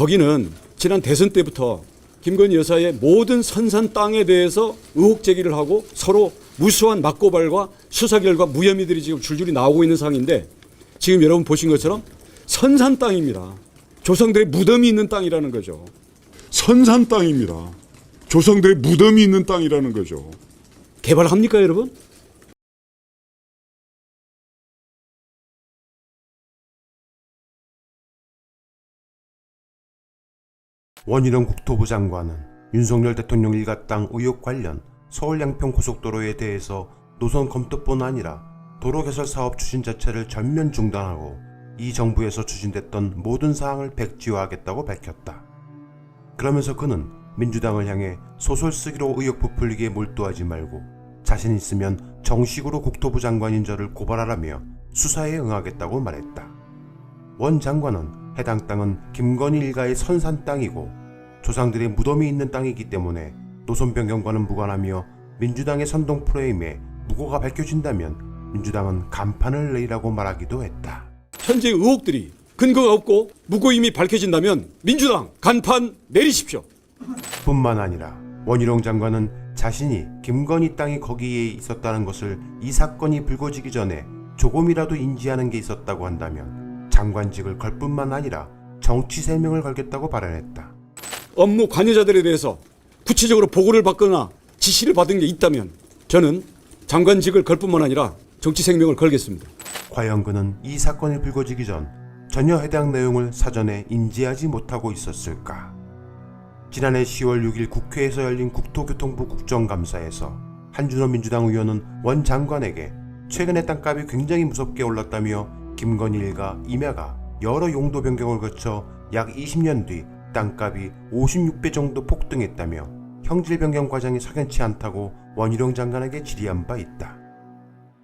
거기는 지난 대선 때부터 김건희 여사의 모든 선산 땅에 대해서 의혹 제기를 하고 서로 무수한 맞고발과 수사 결과 무혐의들이 지금 줄줄이 나오고 있는 상황인데 지금 여러분 보신 것처럼 선산 땅입니다. 조상들의 무덤이 있는 땅이라는 거죠. 선산 땅입니다. 조상들의 무덤이 있는 땅이라는 거죠. 개발합니까 여러분? 원희룡 국토부 장관은 윤석열 대통령 일가 땅 의혹 관련 서울 양평 고속도로에 대해서 노선 검토뿐 아니라 도로 개설 사업 추진 자체를 전면 중단하고 이 정부에서 추진됐던 모든 사항을 백지화하겠다고 밝혔다. 그러면서 그는 민주당을 향해 소설 쓰기로 의혹 부풀리기에 몰두하지 말고 자신 있으면 정식으로 국토부 장관인 저를 고발하라며 수사에 응하겠다고 말했다. 원 장관은 해당 땅은 김건희 일가의 선산 땅이고 조상들의 무덤이 있는 땅이기 때문에 노선 변경과는 무관하며 민주당의 선동 프레임에 무고가 밝혀진다면 민주당은 간판을 내리라고 말하기도 했다. 현재 의혹들이 근거가 없고 무고임이 밝혀진다면 민주당 간판 내리십시오. 뿐만 아니라 원희룡 장관은 자신이 김건희 땅이 거기에 있었다는 것을 이 사건이 불거지기 전에 조금이라도 인지하는 게 있었다고 한다면 장관직을 걸 뿐만 아니라 정치 세명을 걸겠다고 발언했다. 업무 관여자들에 대해서 구체적으로 보고를 받거나 지시를 받은 게 있다면 저는 장관직을 걸 뿐만 아니라 정치 생명을 걸겠습니다. 과연 그는 이 사건이 불거지기 전 전혀 해당 내용을 사전에 인지하지 못하고 있었을까? 지난해 10월 6일 국회에서 열린 국토교통부 국정감사에서 한준호 민주당 의원은 원 장관에게 최근에 땅값이 굉장히 무섭게 올랐다며 김건희 일가 임야가 여러 용도 변경을 거쳐 약 20년 뒤 땅값이 56배 정도 폭등했다며 형질 변경 과정이 석연치 않다고 원희룡 장관에게 질의한 바 있다.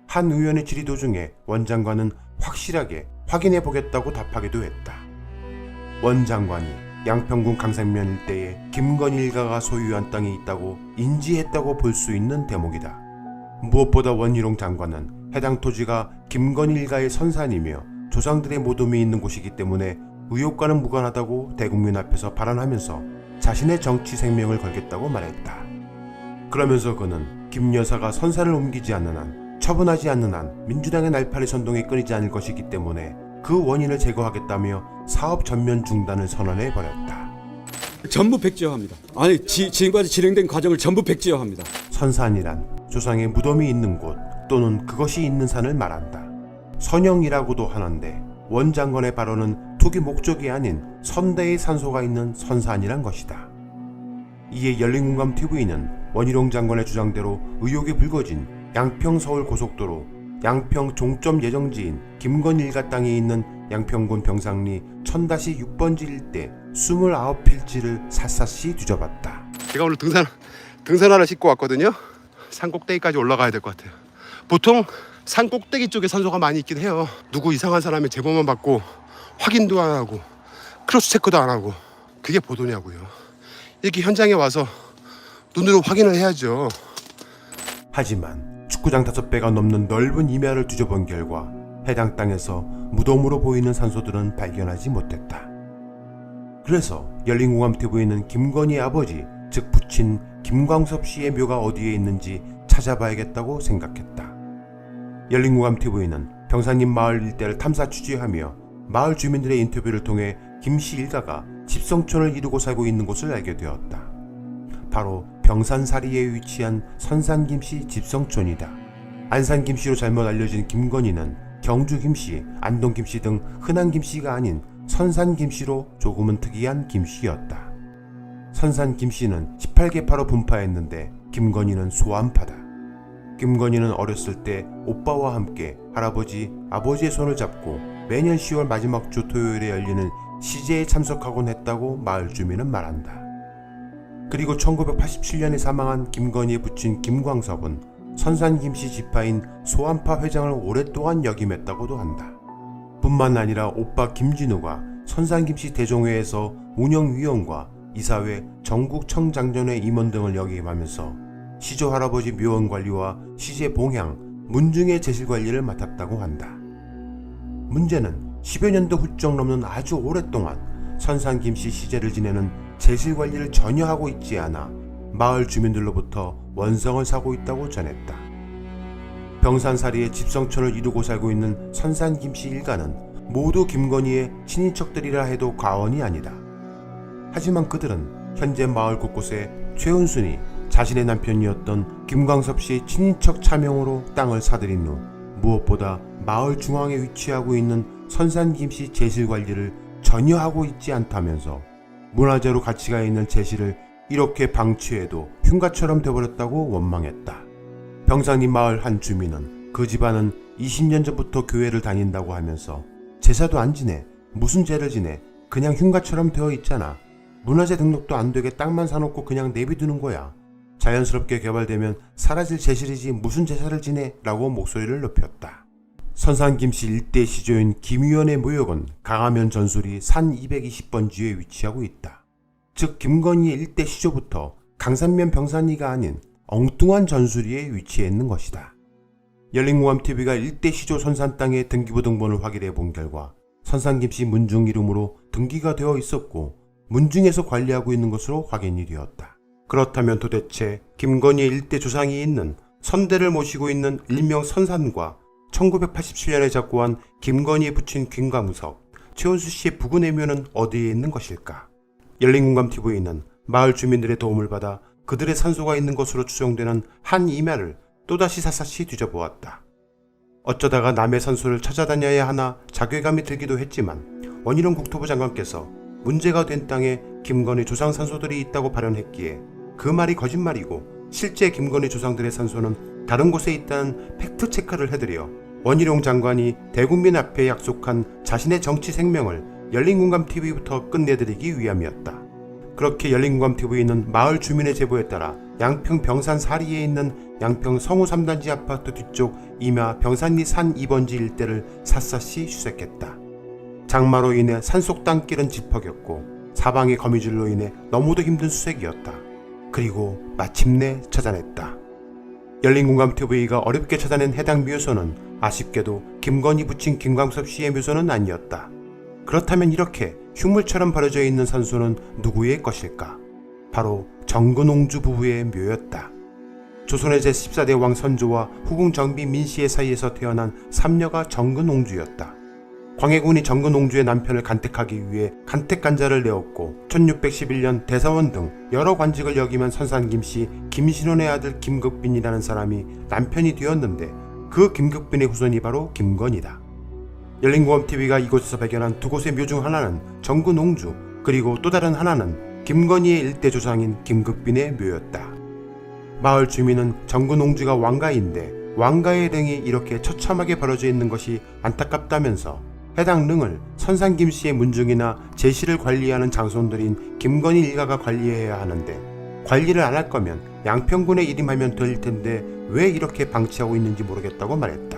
한 의원의 질의 도중에 원 장관은 확실하게 확인해 보겠다고 답하기도 했다. 원 장관이 양평군 강산면 일대에 김건희 일가가 소유한 땅이 있다고 인지했다고 볼 수 있는 대목이다. 무엇보다 원희룡 장관은 해당 토지가 김건희 일가의 선산이며 조상들의 무덤이 있는 곳이기 때문에 의혹과는 무관하다고 대국민 앞에서 발언하면서 자신의 정치 생명을 걸겠다고 말했다. 그러면서 그는 김 여사가 선산을 옮기지 않는 한, 처분하지 않는 한 민주당의 날파리 선동이 끊이지 않을 것이기 때문에 그 원인을 제거하겠다며 사업 전면 중단을 선언해버렸다. 전부 백지화합니다. 아니 지금까지 진행된 과정을 전부 백지화합니다. 선산이란 조상의 무덤이 있는 곳 또는 그것이 있는 산을 말한다. 선영이라고도 하는데 원 장관의 발언은 투기 목적이 아닌 선대의 산소가 있는 선산이란 것이다. 이에 열린공감TV는 원희룡 장관의 주장대로 의혹이 불거진 양평 서울 고속도로 양평 종점 예정지인 김건희 일가 땅에 있는 양평군 병상리 1000-6번지 일대 29필지를 샅샅이 뒤져봤다. 제가 오늘 등산화를 신고 왔거든요. 산 꼭대기까지 올라가야 될 것 같아요. 보통 산 꼭대기 쪽에 산소가 많이 있긴 해요. 누구 이상한 사람의 제보만 받고 확인도 안 하고 크로스 체크도 안 하고 그게 보도냐고요. 이렇게 현장에 와서 눈으로 확인을 해야죠. 하지만 축구장 5배가 넘는 넓은 임야를 뒤져본 결과 해당 땅에서 무덤으로 보이는 산소들은 발견하지 못했다. 그래서 열린공감TV는 김건희의 아버지 즉 부친 김광섭 씨의 묘가 어디에 있는지 찾아봐야겠다고 생각했다. 열린공감TV는 병사님 마을 일대를 탐사 취재하며 마을 주민들의 인터뷰를 통해 김씨 일가가 집성촌을 이루고 살고 있는 곳을 알게 되었다. 바로 병산사리에 위치한 선산김씨 집성촌이다. 안산김씨로 잘못 알려진 김건희는 경주김씨, 안동김씨 등 흔한 김씨가 아닌 선산김씨로 조금은 특이한 김씨였다. 선산김씨는 18개파로 분파했는데 김건희는 소환파다. 김건희는 어렸을 때 오빠와 함께 할아버지, 아버지의 손을 잡고 매년 10월 마지막 주 토요일에 열리는 시제에 참석하곤 했다고 마을 주민은 말한다. 그리고 1987년에 사망한 김건희의 부친 김광섭은 선산김씨 지파인 소환파 회장을 오랫동안 역임했다고도 한다. 뿐만 아니라 오빠 김진우가 선산김씨 대종회에서 운영위원과 이사회 전국청장전회 임원 등을 역임하면서 시조 할아버지 묘원 관리와 시제 봉향, 문중의 제실 관리를 맡았다고 한다. 문제는 10여 년도 훌쩍 넘는 아주 오랫동안 선산 김씨 시제를 지내는 제실 관리를 전혀 하고 있지 않아 마을 주민들로부터 원성을 사고 있다고 전했다. 병산사리에 집성촌을 이루고 살고 있는 선산 김씨 일가는 모두 김건희의 친인척들이라 해도 과언이 아니다. 하지만 그들은 현재 마을 곳곳에 최은순이 자신의 남편이었던 김광섭 씨의 친인척 차명으로 땅을 사들인 후 무엇보다 마을 중앙에 위치하고 있는 선산 김씨 제실 관리를 전혀 하고 있지 않다면서 문화재로 가치가 있는 제실을 이렇게 방치해도 흉가처럼 돼버렸다고 원망했다. 병산리 마을 한 주민은 그 집안은 20년 전부터 교회를 다닌다고 하면서 제사도 안 지내, 무슨 죄를 지내, 그냥 흉가처럼 되어 있잖아. 문화재 등록도 안 되게 땅만 사놓고 그냥 내비두는 거야. 자연스럽게 개발되면 사라질 제실이지 무슨 제사를 지내? 라고 목소리를 높였다. 선산김씨 일대 시조인 김의원의 묘역은 강화면 전술이 산 220번지에 위치하고 있다. 즉 김건희의 일대 시조부터 강산면 병산리가 아닌 엉뚱한 전수리에 위치해 있는 것이다. 열린공감TV가 일대 시조 선산 땅의 등기부 등본을 확인해 본 결과 선산김씨 문중 이름으로 등기가 되어 있었고 문중에서 관리하고 있는 것으로 확인이 되었다. 그렇다면 도대체 김건희의 일대 조상이 있는 선대를 모시고 있는 일명 선산과 1987년에 작고한 김건희의 부친 김광석, 최은수 씨의 부근의 묘는 어디에 있는 것일까? 열린공감TV는 마을 주민들의 도움을 받아 그들의 산소가 있는 것으로 추정되는 한 이마를 또다시 샅샅이 뒤져보았다. 어쩌다가 남의 산소를 찾아다녀야 하나 자괴감이 들기도 했지만 원희룡 국토부 장관께서 문제가 된 땅에 김건희 조상 산소들이 있다고 발언했기에 그 말이 거짓말이고 실제 김건희 조상들의 산소는 다른 곳에 있다는 팩트체크를 해드려 원희룡 장관이 대국민 앞에 약속한 자신의 정치 생명을 열린공감TV부터 끝내드리기 위함이었다. 그렇게 열린공감TV는 마을 주민의 제보에 따라 양평 병산 사리에 있는 양평 성우 3단지 아파트 뒤쪽 이마 병산리 산 2번지 일대를 샅샅이 수색했다. 장마로 인해 산속 땅길은 짚어겼고 사방의 거미줄로 인해 너무도 힘든 수색이었다. 그리고 마침내 찾아냈다. 열린공감TV가 어렵게 찾아낸 해당 묘소는 아쉽게도 김건희 부친 김광섭 씨의 묘소는 아니었다. 그렇다면 이렇게 흉물처럼 버려져 있는 산소는 누구의 것일까? 바로 정근옹주 부부의 묘였다. 조선의 제14대 왕 선조와 후궁 정비 민씨의 사이에서 태어난 삼녀가 정근옹주였다. 광해군이 정근옹주의 남편을 간택하기 위해 간택간자를 내었고 1611년 대사원 등 여러 관직을 역임한 선산김씨 김신원의 아들 김극빈이라는 사람이 남편이 되었는데 그 김극빈의 후손이 바로 김건희다. 열린공감TV가 이곳에서 발견한 두 곳의 묘 중 하나는 정근옹주, 그리고 또 다른 하나는 김건희의 일대 조상인 김극빈의 묘였다. 마을 주민은 정근옹주가 왕가인데 왕가의 릉이 이렇게 처참하게 벌어져 있는 것이 안타깝다면서 해당 릉을 선산김씨의 문중이나 제실을 관리하는 장손들인 김건희 일가가 관리해야 하는데 관리를 안 할 거면 양평군에 일임하면 될 텐데 왜 이렇게 방치하고 있는지 모르겠다고 말했다.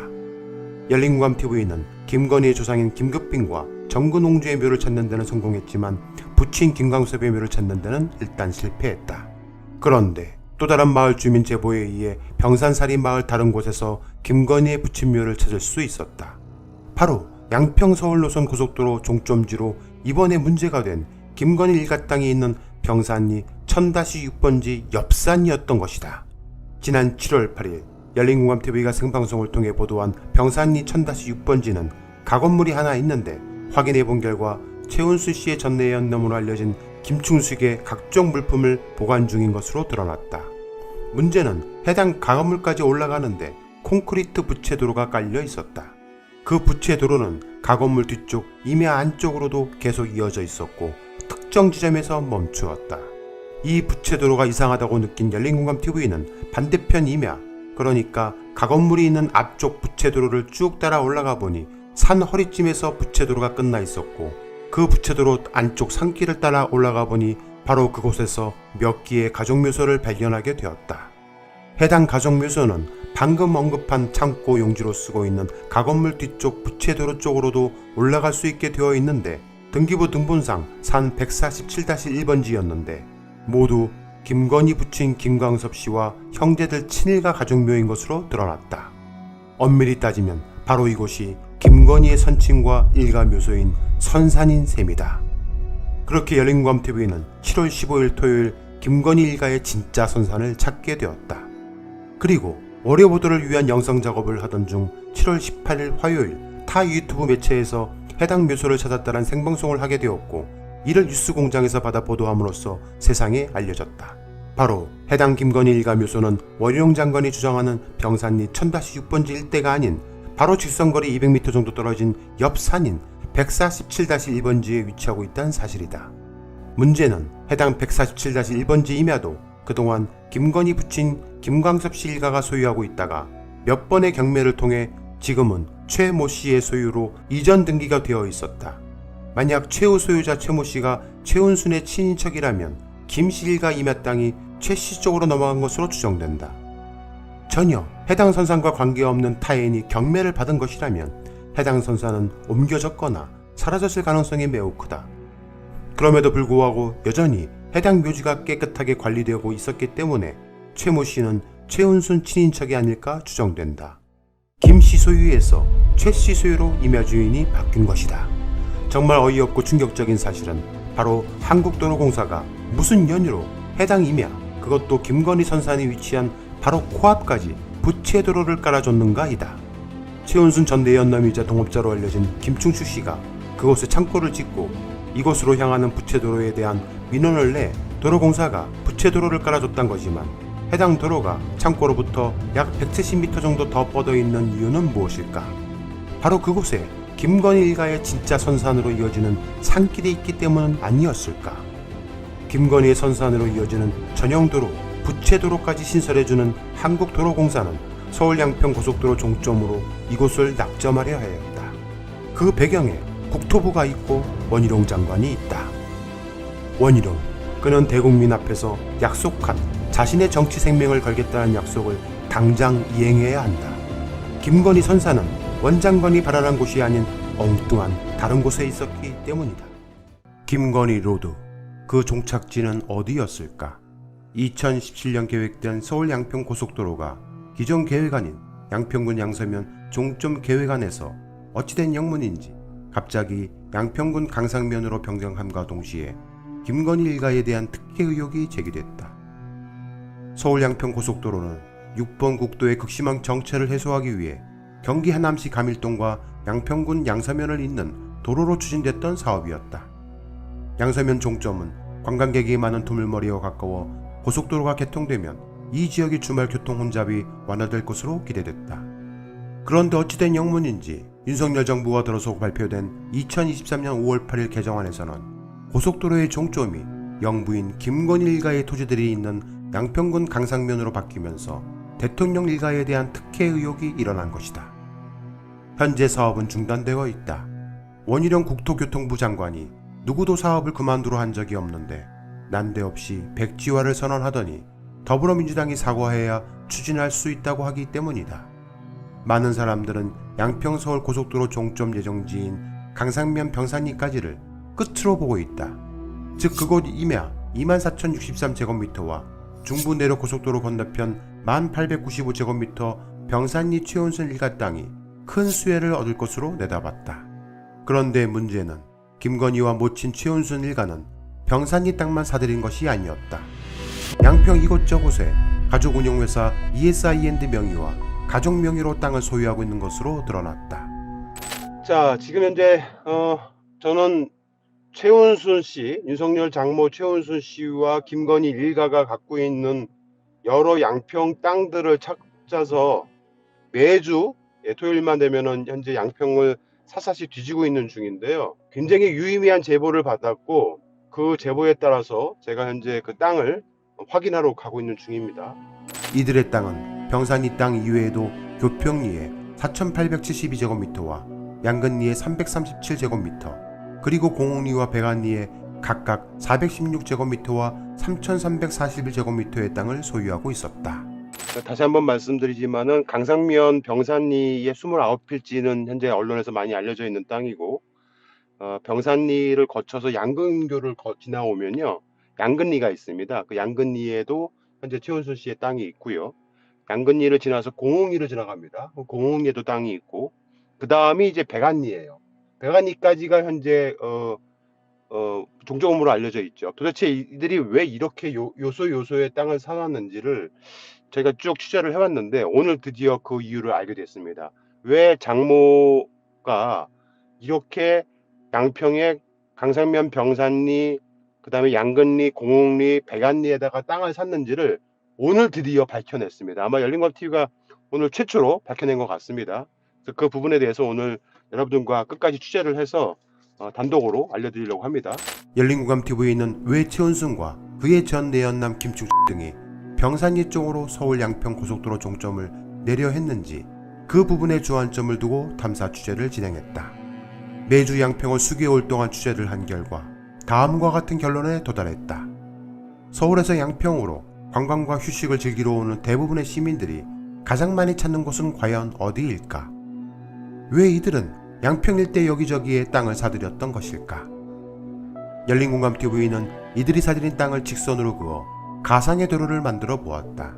열린공감TV는 김건희의 조상인 김극빈과 정근옹주의 묘를 찾는 데는 성공했지만 부친 김광섭의 묘를 찾는 데는 일단 실패했다. 그런데 또 다른 마을 주민 제보에 의해 병산사리 마을 다른 곳에서 김건희의 부친 묘를 찾을 수 있었다. 바로 양평 서울 노선 고속도로 종점지로 이번에 문제가 된 김건희 일가 땅이 있는 병산리 1000-6번지 옆산이었던 것이다. 지난 7월 8일 열린공감TV가 생방송을 통해 보도한 병산리 1000-6번지는 가건물이 하나 있는데 확인해본 결과 최은수 씨의 전내에 연남으로 알려진 김충숙의 각종 물품을 보관 중인 것으로 드러났다. 문제는 해당 가건물까지 올라가는데 콘크리트 부채도로가 깔려 있었다. 그 부채도로는 가건물 뒤쪽 임야 안쪽으로도 계속 이어져 있었고 특정 지점에서 멈추었다. 이 부채도로가 이상하다고 느낀 열린공감TV는 반대편 임야, 그러니까 가건물이 있는 앞쪽 부채도로를 쭉 따라 올라가 보니 산 허리쯤에서 부채도로가 끝나 있었고 그 부채도로 안쪽 산길을 따라 올라가 보니 바로 그곳에서 몇 기의 가족묘소를 발견하게 되었다. 해당 가족묘소는 방금 언급한 창고 용지로 쓰고 있는 가건물 뒤쪽 부채도로 쪽으로도 올라갈 수 있게 되어 있는데 등기부 등본상 산 147-1번지였는데 모두 김건희 부친 김광섭 씨와 형제들 친일가 가족묘인 것으로 드러났다. 엄밀히 따지면 바로 이곳이 김건희의 선친과 일가 묘소인 선산인 셈이다. 그렇게 열린공감TV는 7월 15일 토요일 김건희 일가의 진짜 선산을 찾게 되었다. 그리고 월요 보도를 위한 영상 작업을 하던 중 7월 18일 화요일 타 유튜브 매체에서 해당 묘소를 찾았다는 생방송을 하게 되었고, 이를 뉴스공장에서 받아 보도함으로써 세상에 알려졌다. 바로 해당 김건희 일가 묘소는 원희룡 장관이 주장하는 병산리 1000-6번지 일대가 아닌 바로 직선거리 200m 정도 떨어진 옆 산인 147-1번지에 위치하고 있다는 사실이다. 문제는 해당 147-1번지 임야도 그동안 김건희 부친 김광섭 씨 일가가 소유하고 있다가 몇 번의 경매를 통해 지금은 최 모 씨의 소유로 이전 등기가 되어 있었다. 만약 최후 소유자 최 모 씨가 최은순의 친인척이라면 김 씨 일가 임야 땅이 최 씨 쪽으로 넘어간 것으로 추정된다. 전혀 해당 선산과 관계없는 타인이 경매를 받은 것이라면 해당 선산은 옮겨졌거나 사라졌을 가능성이 매우 크다. 그럼에도 불구하고 여전히 해당 묘지가 깨끗하게 관리되고 있었기 때문에 최 모 씨는 최은순 친인척이 아닐까 추정된다. 김 씨 소유에서 최 씨 소유로 임야 주인이 바뀐 것이다. 정말 어이없고 충격적인 사실은 바로 한국도로공사가 무슨 연유로 해당 임야, 그것도 김건희 선산이 위치한 바로 코앞까지 부채도로를 깔아줬는가이다. 최은순 전 내연남이자 동업자로 알려진 김충수 씨가 그곳에 창고를 짓고 이곳으로 향하는 부채도로에 대한 민원을 내 도로공사가 부채도로를 깔아줬단 거지만, 해당 도로가 창고로부터 약 170m 정도 더 뻗어 있는 이유는 무엇일까? 바로 그곳에 김건희 일가의 진짜 선산으로 이어지는 산길이 있기 때문 아니었을까? 김건희의 선산으로 이어지는 전용도로, 부채도로까지 신설해주는 한국도로공사는 서울 양평 고속도로 종점으로 이곳을 낙점하려 하였다. 그 배경에 국토부가 있고 원희룡 장관이 있다. 원희룡, 그는 대국민 앞에서 약속한 자신의 정치 생명을 걸겠다는 약속을 당장 이행해야 한다. 김건희 선사는 원 장관이 발언한 곳이 아닌 엉뚱한 다른 곳에 있었기 때문이다. 김건희 로드, 그 종착지는 어디였을까? 2017년 계획된 서울 양평 고속도로가 기존 계획 아닌 양평군 양서면 종점 계획안에서 어찌된 영문인지 갑자기 양평군 강상면으로 변경함과 동시에 김건희 일가에 대한 특혜 의혹이 제기됐다. 서울 양평 고속도로는 6번 국도의 극심한 정체를 해소하기 위해 경기 하남시 감일동과 양평군 양서면을 잇는 도로로 추진됐던 사업이었다. 양서면 종점은 관광객이 많은 두물머리와 가까워 고속도로가 개통되면 이 지역의 주말 교통 혼잡이 완화될 것으로 기대됐다. 그런데 어찌된 영문인지 윤석열 정부가 들어서 발표된 2023년 5월 8일 개정안에서는 고속도로의 종점이 영부인 김건희 일가의 토지들이 있는 양평군 강상면으로 바뀌면서 대통령 일가에 대한 특혜 의혹이 일어난 것이다. 현재 사업은 중단되어 있다. 원희룡 국토교통부 장관이 누구도 사업을 그만두려 한 적이 없는데 난데없이 백지화를 선언하더니 더불어민주당이 사과해야 추진할 수 있다고 하기 때문이다. 많은 사람들은 양평 서울 고속도로 종점 예정지인 강상면 병산리까지를 끝으로 보고 있다. 즉 그곳 임야 24,063제곱미터와 중부 내륙 고속도로 건너편 1,895제곱미터 병산리 최은순 일가 땅이 큰 수혜를 얻을 것으로 내다봤다. 그런데 문제는 김건희와 모친 최은순 일가는 병산리 땅만 사들인 것이 아니었다. 양평 이곳저곳에 가족운용회사 ESI엔드 명의와 가족 명의로 땅을 소유하고 있는 것으로 드러났다. 자, 지금 현재 저는 최은순 씨, 윤석열 장모 최은순 씨와 김건희 일가가 갖고 있는 여러 양평 땅들을 찾아서 매주 토요일만 되면은 현재 양평을 샅샅이 뒤지고 있는 중인데요. 굉장히 유의미한 제보를 받았고 그 제보에 따라서 제가 현재 그 땅을 확인하러 가고 있는 중입니다. 이들의 땅은 병산리 땅 이외에도 교평리에 4,872제곱미터와 양근리에 337제곱미터, 그리고 공흥리와 백안리에 각각 416제곱미터와 3,341제곱미터의 땅을 소유하고 있었다. 다시 한번 말씀드리지만은 강상면 병산리의 29필지는 현재 언론에서 많이 알려져 있는 땅이고, 병산리를 거쳐서 양근교를 지나오면요, 양근리가 있습니다. 그 양근리에도 현재 최은순 씨의 땅이 있고요. 양근리를 지나서 공흥리를 지나갑니다. 공흥리에도 땅이 있고, 그 다음이 이제 백안리예요. 백안리까지가 현재 종적으로 알려져 있죠. 도대체 이들이 왜 이렇게 요소요소의 땅을 사놨는지를 저희가 쭉 취재를 해왔는데 오늘 드디어 그 이유를 알게 됐습니다. 왜 장모가 이렇게 양평의 강상면 병산리, 그 다음에 양근리, 공옥리, 백안리에다가 땅을 샀는지를 오늘 드디어 밝혀냈습니다. 아마 열린국감TV가 오늘 최초로 밝혀낸 것 같습니다. 그래서 그 부분에 대해서 오늘 여러분들과 끝까지 취재를 해서 단독으로 알려드리려고 합니다. 열린국감TV는 왜 최은순과 그의 전 내연남 김충식 등이 병산리 쪽으로 서울 양평 고속도로 종점을 내려 했는지 그 부분에 주안점을 두고 탐사 취재를 진행했다. 매주 양평을 수개월 동안 취재를 한 결과 다음과 같은 결론에 도달했다. 서울에서 양평으로 관광과 휴식을 즐기러 오는 대부분의 시민들이 가장 많이 찾는 곳은 과연 어디일까? 왜 이들은 양평 일대 여기저기에 땅을 사들였던 것일까? 열린공감TV는 이들이 사들인 땅을 직선으로 그어 가상의 도로를 만들어 보았다.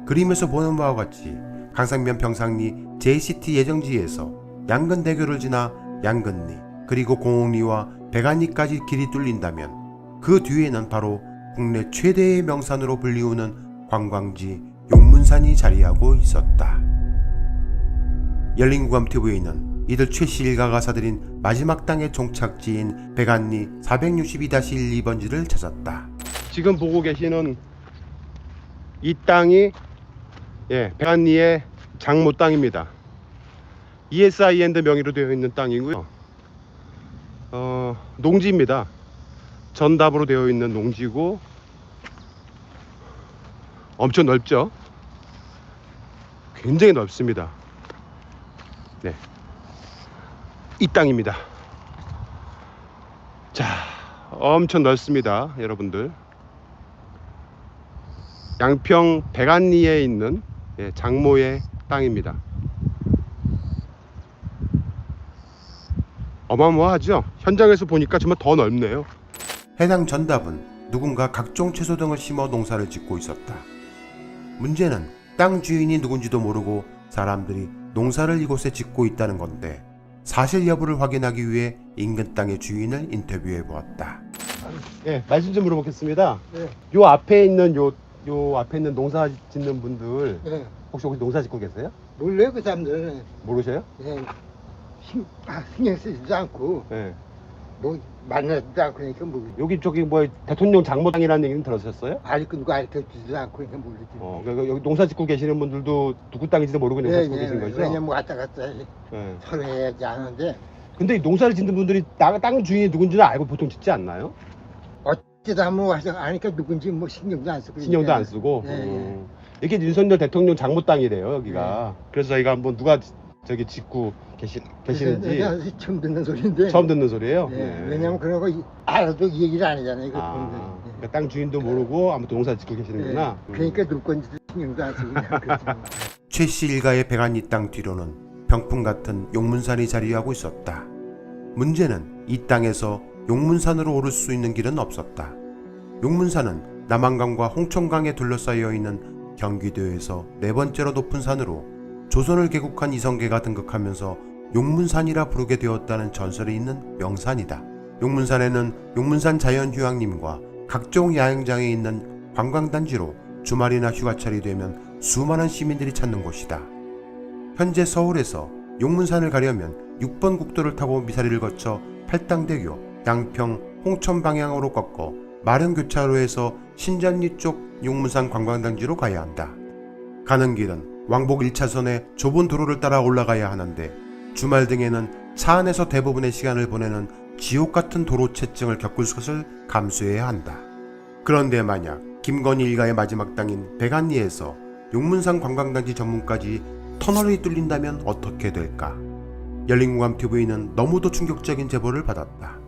그림에서 보는 바와 같이 강상면 병상리 JCT 예정지에서 양근대교를 지나 양근리 그리고 공옥리와 백안리까지 길이 뚫린다면 그 뒤에는 바로 국내 최대의 명산으로 불리우는 관광지 용문산이 자리하고 있었다. 열린국감TV는 이들 최씨 일가가 사들인 마지막 땅의 종착지인 백안리 462-12번지를 찾았다. 지금 보고 계시는 이 땅이 백안리의 장모 땅입니다. ESIN 명의로 되어 있는 땅이고요. 농지입니다. 전답으로 되어 있는 농지고 엄청 넓죠? 굉장히 넓습니다. 네, 이 땅입니다. 자, 엄청 넓습니다, 여러분들. 양평 백안리에 있는 장모의 땅입니다. 어마어마하죠? 현장에서 보니까 정말 더 넓네요. 해당 전답은 누군가 각종 채소 등을 심어 농사를 짓고 있었다. 문제는 땅 주인이 누군지도 모르고 사람들이 농사를 이곳에 짓고 있다는 건데 사실 여부를 확인하기 위해 인근 땅의 주인을 인터뷰해 보았다. 말씀 좀 물어보겠습니다. 네. 요 앞에 있는 요 앞에 있는 농사 짓는 분들 네. 혹시 농사 짓고 계세요? 몰라요, 그 사람들은. 모르셔요? 그냥 신경 쓰지도 않고, 네. 뭐, 만나지도 않고, 그러니까 뭐, 여기 저기 뭐 대통령 장모 땅이라는 얘기는 들으셨어요? 누가 알려주지도 않고, 그러니까 모르지. 그러니까 여기 농사 짓고 계시는 분들도 누구 땅인지도 모르고 농사 짓고 계신 거죠? 왜냐면 왔다 갔다 네. 서로 해야지 하는데, 근데 이 농사를 짓는 분들이 땅 주인이 누군지는 알고 보통 짓지 않나요? 어찌다 뭐 와서 아니까 누군지 뭐 신경도 안 쓰고. 신경도 안 쓰고. 네. 이게 윤석열 대통령 장모 땅이래요, 여기가. 그래서 저희가 한번 누가 저기 짓고 계시는지 내가 처음 듣는 소리인데. 처음 듣는 소리예요. 네. 왜냐면 그런 거 알아도 이 얘기를 안 하잖아요. 그 그러니까 땅 주인도 모르고 아무튼 농사 짓고 계시는구나. 그러니까 누구 건지도 신경도 안 쓰고 그냥 그렇지. 최씨 일가의 백안리 땅 뒤로는 병풍 같은 용문산이 자리하고 있었다. 문제는 이 땅에서 용문산으로 오를 수 있는 길은 없었다. 용문산은 남한강과 홍천강에 둘러싸여 있는 경기도에서 네 번째로 높은 산으로 조선을 개국한 이성계가 등극하면서 용문산이라 부르게 되었다는 전설이 있는 명산이다. 용문산에는 용문산 자연휴양림과 각종 야영장에 있는 관광단지로 주말이나 휴가철이 되면 수많은 시민들이 찾는 곳이다. 현재 서울에서 용문산을 가려면 6번 국도를 타고 미사리를 거쳐 팔당대교, 양평, 홍천 방향으로 꺾어 마령교차로에서 신전리 쪽 용문산 관광단지로 가야 한다. 가는 길은 왕복 1차선의 좁은 도로를 따라 올라가야 하는데 주말 등에는 차 안에서 대부분의 시간을 보내는 지옥같은 도로체증을 겪을 것을 감수해야 한다. 그런데 만약 김건희 일가의 마지막 땅인 백안리에서 용문산 관광단지 전문까지 터널이 뚫린다면 어떻게 될까? 열린공감TV는 너무도 충격적인 제보를 받았다.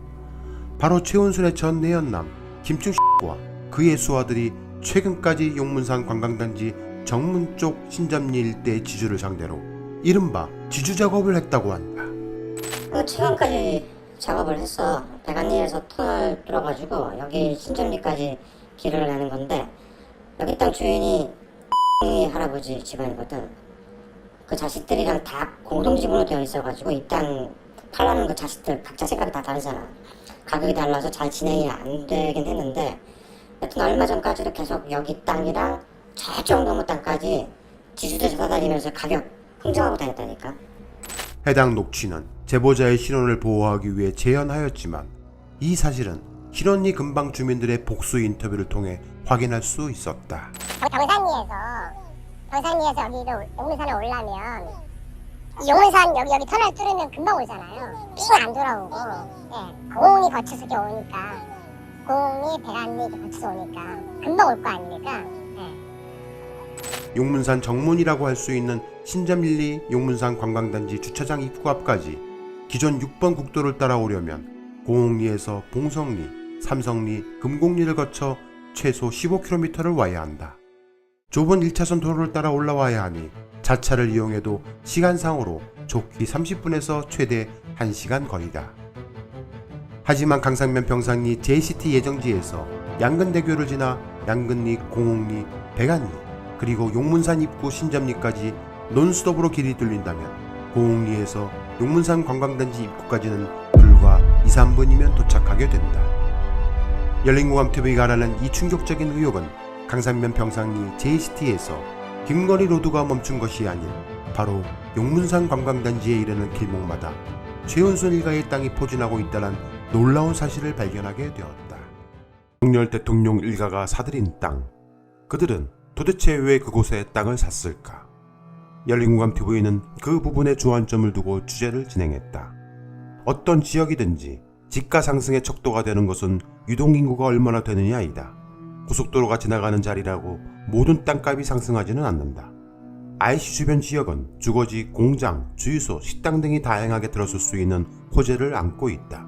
바로 최은순의 전 내연남 김충식과 그의 수하들이 최근까지 용문산 관광단지 정문 쪽 신점리 일대의 지주를 상대로 이른바 지주 작업을 했다고 한다. 최근까지 작업을 했어. 백안리에서 터널 뚫어가지고 여기 신점리까지 길을 내는 건데 여기 땅 주인이 할아버지 집안이거든. 그 자식들이랑 다 공동지분으로 되어 있어가지고 이 땅 팔라는 그 자식들 각자 생각이 다 다르잖아. 가격이 달라서 잘 진행이 안 되긴 했는데 여튼 얼마 전까지도 계속 여기 땅이랑 저쪽 너머 땅까지 지주들 찾아다니면서 가격 흥정하고 다녔다니까. 해당 녹취는 제보자의 신원을 보호하기 위해 재현하였지만 이 사실은 신원리 근방 주민들의 복수 인터뷰를 통해 확인할 수 있었다. 경산리에서 여기로 용문산에 오려면 용문산 여기 터널 뚫으면 금방 오잖아요. 삥 안 돌아오고 공이 거쳐서 이렇게 오니까 공이 배란리 이렇게 거쳐서 오니까 금방 올 거 아닙니까? 용문산 정문이라고 할 수 있는 신점일리 용문산 관광단지 주차장 입구 앞까지 기존 6번 국도를 따라오려면 고흥리에서 봉성리, 삼성리, 금곡리를 거쳐 최소 15km를 와야 한다. 좁은 1차선 도로를 따라 올라와야 하니 자차를 이용해도 시간상으로 좋기 30분에서 최대 1시간 거리다. 하지만 강상면 평상리 JCT 예정지에서 양근대교를 지나 양근리, 공흥리, 백안리 그리고 용문산 입구 신점리까지 논스톱으로 길이 뚫린다면 고흥리에서 용문산 관광단지 입구까지는 불과 2-3분이면 도착하게 된다. 열린공감TV가 하라는 이 충격적인 의혹은 강산면 평상리 JCT에서 김건희 로드가 멈춘 것이 아닌 바로 용문산 관광단지에 이르는 길목마다 최은순 일가의 땅이 포진하고 있다는 놀라운 사실을 발견하게 되었다. 윤석열 대통령 일가가 사들인 땅, 그들은 도대체 왜 그곳에 땅을 샀을까? 열린공감TV는 그 부분에 주안점을 두고 취재를 진행했다. 어떤 지역이든지 집가 상승의 척도가 되는 것은 유동인구가 얼마나 되느냐이다. 고속도로가 지나가는 자리라고 모든 땅값이 상승하지는 않는다. IC 주변 지역은 주거지, 공장, 주유소, 식당 등이 다양하게 들어설 수 있는 호재를 안고 있다.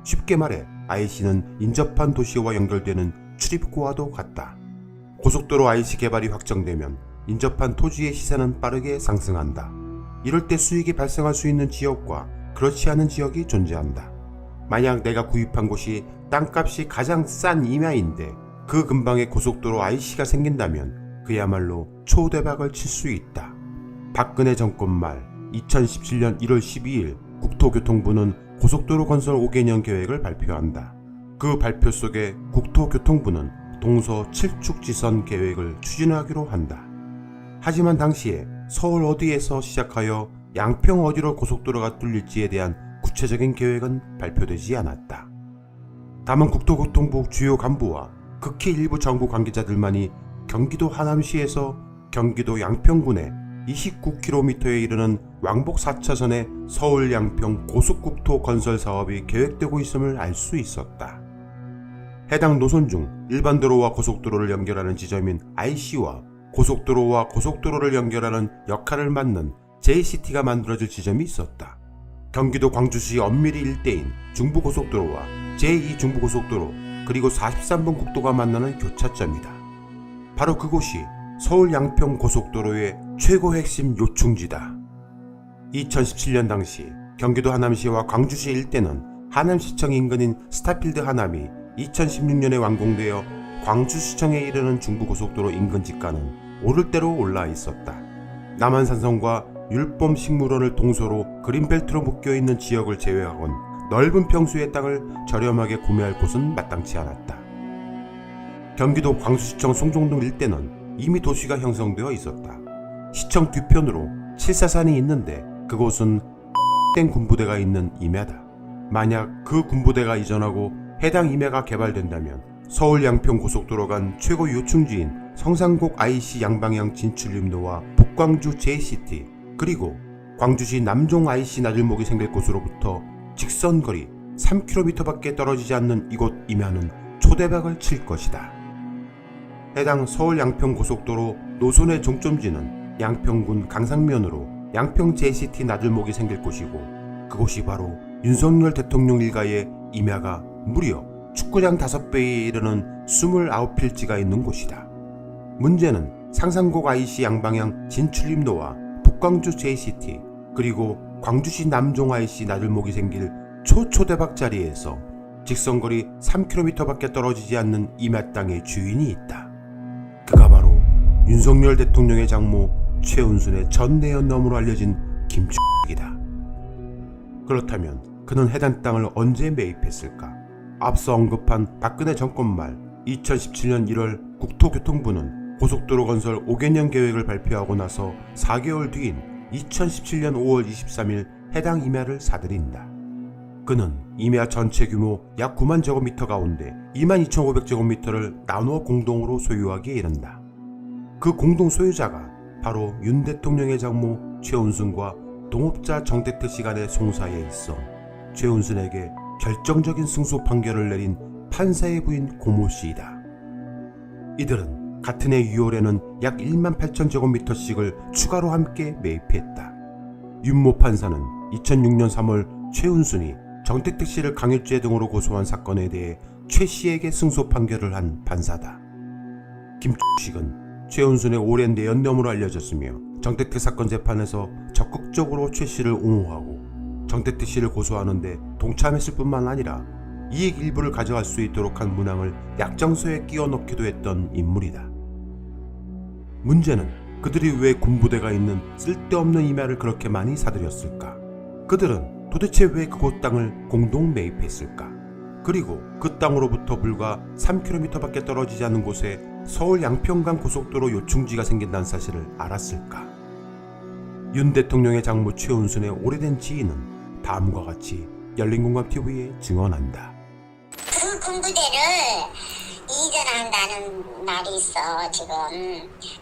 쉽게 말해 IC는 인접한 도시와 연결되는 출입구와도 같다. 고속도로 IC 개발이 확정되면 인접한 토지의 시세는 빠르게 상승한다. 이럴 때 수익이 발생할 수 있는 지역과 그렇지 않은 지역이 존재한다. 만약 내가 구입한 곳이 땅값이 가장 싼 임야인데 그 근방에 고속도로 IC가 생긴다면 그야말로 초대박을 칠 수 있다. 박근혜 정권 말 2017년 1월 12일 국토교통부는 고속도로 건설 5개년 계획을 발표한다. 그 발표 속에 국토교통부는 동서 7축지선 계획을 추진하기로 한다. 하지만 당시에 서울 어디에서 시작하여 양평 어디로 고속도로가 뚫릴지에 대한 구체적인 계획은 발표되지 않았다. 다만 국토교통부 주요 간부와 극히 일부 정부 관계자들만이 경기도 하남시에서 경기도 양평군에 29km에 이르는 왕복 4차선의 서울 양평 고속국토 건설 사업이 계획되고 있음을 알 수 있었다. 해당 노선 중 일반 도로와 고속도로를 연결하는 지점인 IC와 고속도로와 고속도로를 연결하는 역할을 맡는 JCT가 만들어질 지점이 있었다. 경기도 광주시 엄밀히 일대인 중부고속도로와 제2중부고속도로 그리고 43번 국도가 만나는 교차점이다. 바로 그곳이 서울 양평 고속도로의 최고 핵심 요충지다. 2017년 당시 경기도 하남시와 광주시 일대는 하남시청 인근인 스타필드 하남이 2016년에 완공되어 광주시청에 이르는 중부고속도로 인근 집가는 오를 대로 올라 있었다. 남한산성과 율범식물원을 동서로 그린벨트로 묶여있는 지역을 제외하곤 넓은 평수의 땅을 저렴하게 구매할 곳은 마땅치 않았다. 경기도 광주시청 송정동 일대는 이미 도시가 형성되어 있었다. 시청 뒤편으로 칠사산이 있는데 그곳은 땡 군부대가 있는 임야다. 만약 그 군부대가 이전하고 해당 임야가 개발된다면 서울 양평 고속도로 간 최고 요충지인 성산곡 IC 양방향 진출림로와 북광주 JCT 그리고 광주시 남종 IC 나들목이 생길 곳으로부터 직선거리 3km밖에 떨어지지 않는 이곳 임야는 초대박을 칠 것이다. 해당 서울 양평 고속도로 노선의 종점지는 양평군 강상면으로 양평 JCT 나들목이 생길 곳이고 그곳이 바로 윤석열 대통령 일가의 임야가 무려 축구장 5배에 이르는 29필지가 있는 곳이다. 문제는 상산곡 IC 양방향 진출림로와 북광주 JCT 그리고 광주시 남종 IC 나들목이 생길 초초대박 자리에서 직선거리 3km밖에 떨어지지 않는 임야 땅의 주인이 있다. 그가 바로 윤석열 대통령의 장모 최은순의 전 내연남으로 알려진 김축이다. 그렇다면 그는 해당 땅을 언제 매입했을까? 앞서 언급한 박근혜 정권 말 2017년 1월 국토교통부는 고속도로 건설 5개년 계획을 발표하고 나서 4개월 뒤인 2017년 5월 23일 해당 임야를 사들인다. 그는 임야 전체 규모 약 9만 제곱미터 가운데 22,500제곱미터를 나누어 공동으로 소유하기에 이른다. 그 공동 소유자가 바로 윤 대통령의 장모 최은순과 동업자 정택택 씨 간의 송사에 있어 최은순에게 결정적인 승소 판결을 내린 판사의 부인 고모 씨이다. 이들은 같은 해 6월에는 약 1만 8천 제곱미터씩을 추가로 함께 매입했다. 윤모 판사는 2006년 3월 최은순이 정택택 씨를 강요죄 등으로 고소한 사건에 대해 최 씨에게 승소 판결을 한 판사다. 김식은 최은순의 오랜 내연녀으로 알려졌으며 정택택 사건 재판에서 적극적으로 최 씨를 옹호하고 정택택 씨를 고소하는데 동참했을 뿐만 아니라 이익 일부를 가져갈 수 있도록 한 문항을 약정서에 끼워 넣기도 했던 인물이다. 문제는 그들이 왜 군부대가 있는 쓸데없는 임야를 그렇게 많이 사들였을까? 그들은 도대체 왜 그곳 땅을 공동 매입했을까? 그리고 그 땅으로부터 불과 3km밖에 떨어지지 않은 곳에 서울 양평간 고속도로 요충지가 생긴다는 사실을 알았을까? 윤 대통령의 장모 최은순의 오래된 지인은 다음과 같이 열린공감TV에 증언한다. 그 군부대를 이전한다는 말이 있어 지금.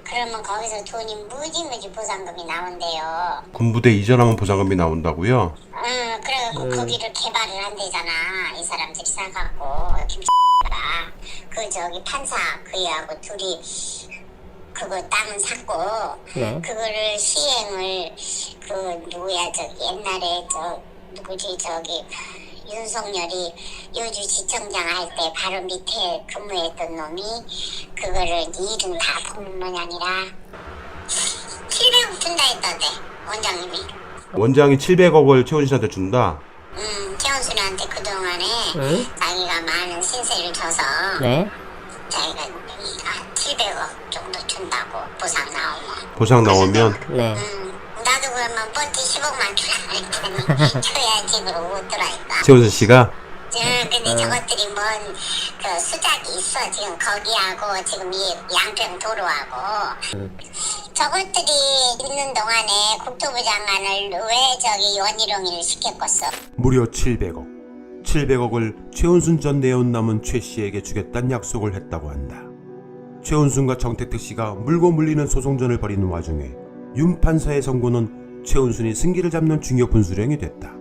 그러면 거기서 돈이 무지무지 보상금이 나온대요. 군부대 이전하면 보상금이 나온다고요? 응, 그래갖고 거기를 개발을 한대잖아. 이 사람들이 사갖고 김씨가 그 저기 판사 그이하고 둘이 그거 땅은 샀고 그거를 시행을 그 누구야 저기 옛날에 저 누구지 저기 윤석열이 요주지청장 할 때 바로 밑에 근무했던 놈이 그거를 일은 다 보는 모양이라 700억 준다 했던데 원장님이. 원장이 700억을 최은순 씨한테 준다? 최은순한테 그동안에 자기가 많은 신세를 져서 자기가 700억 정도 준다고 보상 나오면. 보상 나오면? 네. 나도 그러면 번지 10억만 주라 그랬더니 줘야 집으로 오더라니까. 최은순 씨가? 근데 저것들이 뭔 그 수작이 있어. 지금 거기하고 지금 이 양평 도로하고 저것들이 있는 동안에 국토부 장관을 왜 저기 원희룡이를 시켰겠어. 무려 700억. 700억을 최은순 전 내연남은 최 씨에게 주겠다는 약속을 했다고 한다. 최은순과 정택택 씨가 물고 물리는 소송전을 벌이는 와중에 윤 판사의 선고는 최은순이 승기를 잡는 중요 분수령이 됐다.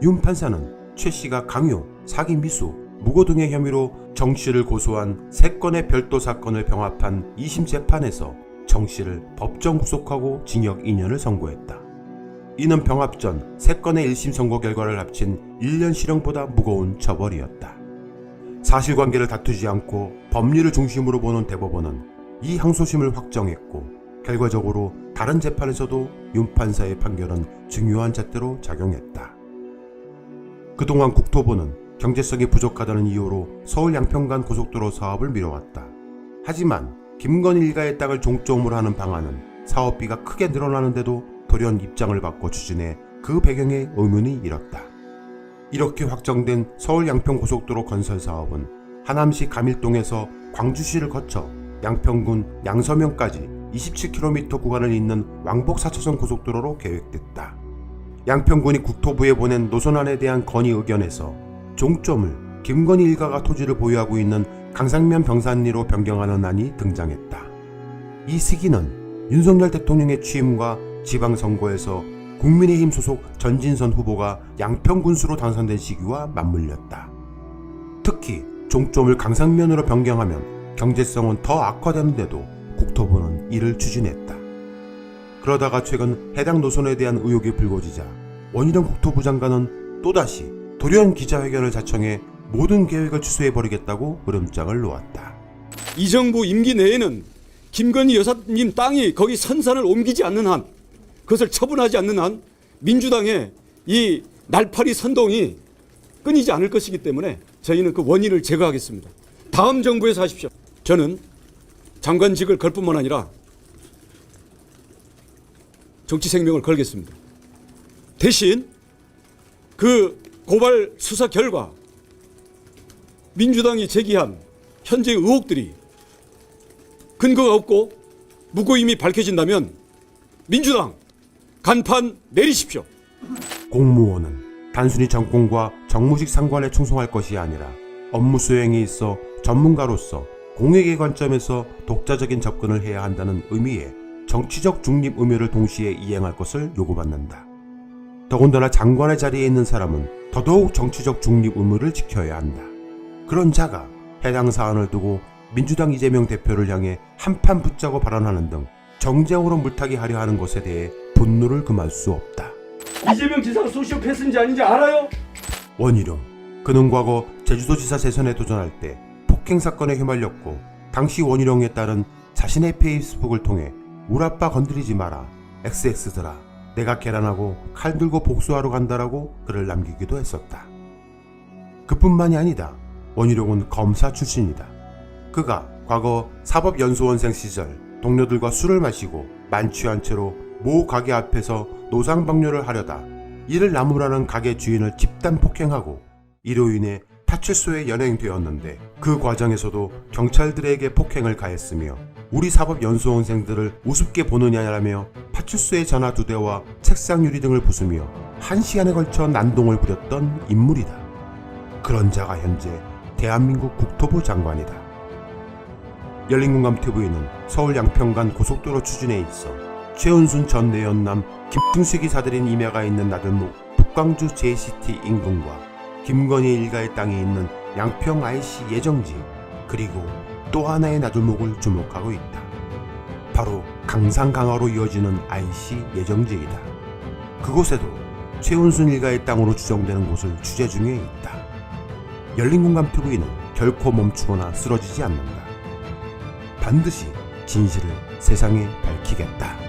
윤 판사는 최 씨가 강요, 사기 미수, 무고 등의 혐의로 정 씨를 고소한 3건의 별도 사건을 병합한 2심 재판에서 정 씨를 법정 구속하고 징역 2년을 선고했다. 이는 병합 전 3건의 1심 선고 결과를 합친 1년 실형보다 무거운 처벌이었다. 사실관계를 다투지 않고 법리를 중심으로 보는 대법원은 이 항소심을 확정했고 결과적으로 다른 재판에서도 윤 판사의 판결은 중요한 잣대로 작용했다. 그동안 국토부는 경제성이 부족하다는 이유로 서울 양평간 고속도로 사업을 미뤄왔다. 하지만 김건희 일가의 땅을 종점으로 하는 방안은 사업비가 크게 늘어나는데도 돌연 입장을 바꿔 추진해 그 배경에 의문이 일었다. 이렇게 확정된 서울 양평 고속도로 건설 사업은 하남시 감일동에서 광주시를 거쳐 양평군 양서면까지 27km 구간을 잇는 왕복 4차선 고속도로로 계획됐다. 양평군이 국토부에 보낸 노선안에 대한 건의 의견에서 종점을 김건희 일가가 토지를 보유하고 있는 강상면 병산리로 변경하는 안이 등장했다. 이 시기는 윤석열 대통령의 취임과 지방선거에서 국민의힘 소속 전진선 후보가 양평군수로 당선된 시기와 맞물렸다. 특히 종점을 강상면으로 변경하면 경제성은 더 악화되는데도 국토부는 이를 추진했다. 그러다가 최근 해당 노선에 대한 의혹이 불거지자 원희룡 국토부 장관은 또다시 돌연 기자회견을 자청해 모든 계획을 취소해버리겠다고 으름장을 놓았다. 이 정부 임기 내에는 김건희 여사님 땅이 거기 선산을 옮기지 않는 한, 그것을 처분하지 않는 한 민주당의 이 날파리 선동이 끊이지 않을 것이기 때문에 저희는 그 원인을 제거하겠습니다. 다음 정부에서 하십시오. 저는 장관직을 걸 뿐만 아니라 정치 생명을 걸겠습니다. 대신 그 고발 수사 결과 민주당이 제기한 현재 의혹들이 근거가 없고 무고임이 밝혀진다면 민주당 간판 내리십시오. 공무원은 단순히 정권과 정무직 상관에 충성할 것이 아니라 업무 수행에 있어 전문가로서 공익의 관점에서 독자적인 접근을 해야 한다는 의미의 정치적 중립 의무를 동시에 이행할 것을 요구받는다. 더군다나 장관의 자리에 있는 사람은 더더욱 정치적 중립 의무를 지켜야 한다. 그런 자가 해당 사안을 두고 민주당 이재명 대표를 향해 한판 붙자고 발언하는 등 정쟁으로 물타기 하려 하는 것에 대해 분노를 금할 수 없다. 이재명 지사가 소시오패스인지 아닌지 알아요? 원희룡, 그는 과거 제주도지사 재선에 도전할 때 폭행 사건에 휘말렸고 당시 원희룡에 따른 자신의 페이스북을 통해 우리 아빠 건드리지 마라, XX들아, 내가 계란하고 칼 들고 복수하러 간다라고 글을 남기기도 했었다. 그뿐만이 아니다. 원희룡은 검사 출신이다. 그가 과거 사법연수원생 시절 동료들과 술을 마시고 만취한 채로 모 가게 앞에서 노상방뇨를 하려다 이를 나무라는 가게 주인을 집단 폭행하고 이로 인해 파출소에 연행되었는데 그 과정에서도 경찰들에게 폭행을 가했으며 우리 사법연수원생들을 우습게 보느냐라며 파출소의 전화 2대와 책상 유리 등을 부수며 1시간에 걸쳐 난동을 부렸던 인물이다. 그런 자가 현재 대한민국 국토부 장관이다. 열린공감TV는 서울 양평간 고속도로 추진에 있어 최은순 전 내연남, 김충식 기사들인 임야가 있는 나들목 북광주 JCT 인근과 김건희 일가의 땅이 있는 양평 IC 예정지 그리고 또 하나의 나들목을 주목하고 있다. 바로 강상 강화로 이어지는 IC 예정지이다. 그곳에도 최은순 일가의 땅으로 추정되는 곳을 취재 중에 있다. 열린공감TV는 결코 멈추거나 쓰러지지 않는다. 반드시 진실을 세상에 밝히겠다.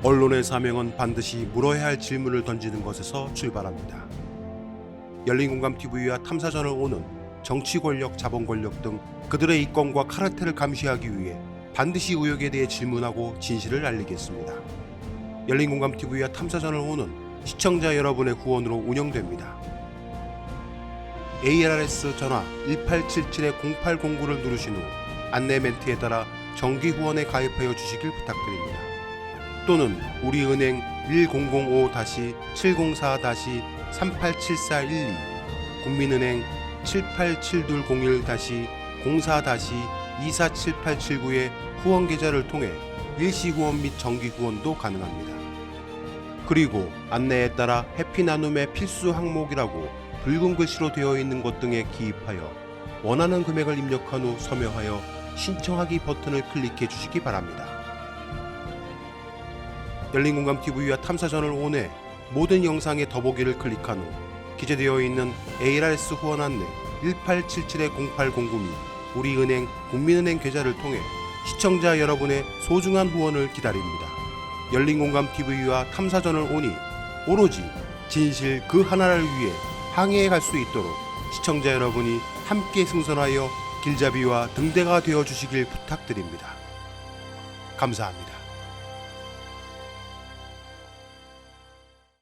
언론의 사명은 반드시 물어야 할 질문을 던지는 것에서 출발합니다. 열린공감TV와 탐사전을 오는 정치 권력, 자본 권력 등 그들의 이권과 카르텔을 감시하기 위해 반드시 의혹에 대해 질문하고 진실을 알리겠습니다. 열린공감TV와 탐사전을 오는 시청자 여러분의 후원으로 운영됩니다. ARS 전화 1877-0809를 누르신 후 안내 멘트에 따라 정기 후원에 가입하여 주시길 부탁드립니다. 또는 우리은행 1045-704-387412, 국민은행 787201-04-247879의 후원 계좌를 통해 일시 후원 및 정기 후원도 가능합니다. 그리고 안내에 따라 해피 나눔의 필수 항목이라고 붉은 글씨로 되어 있는 것 등에 기입하여 원하는 금액을 입력한 후 서명하여 신청하기 버튼을 클릭해 주시기 바랍니다. 열린공감TV와 탐사전을 온해 모든 영상의 더보기를 클릭한 후 기재되어 있는 ARS 후원 안내 1877-0809 및 우리은행 국민은행 계좌를 통해 시청자 여러분의 소중한 후원을 기다립니다. 열린공감TV와 탐사전을 오니 오로지 진실 그 하나를 위해 항해해 갈 수 있도록 시청자 여러분이 함께 승선하여 길잡이와 등대가 되어 주시길 부탁드립니다. 감사합니다.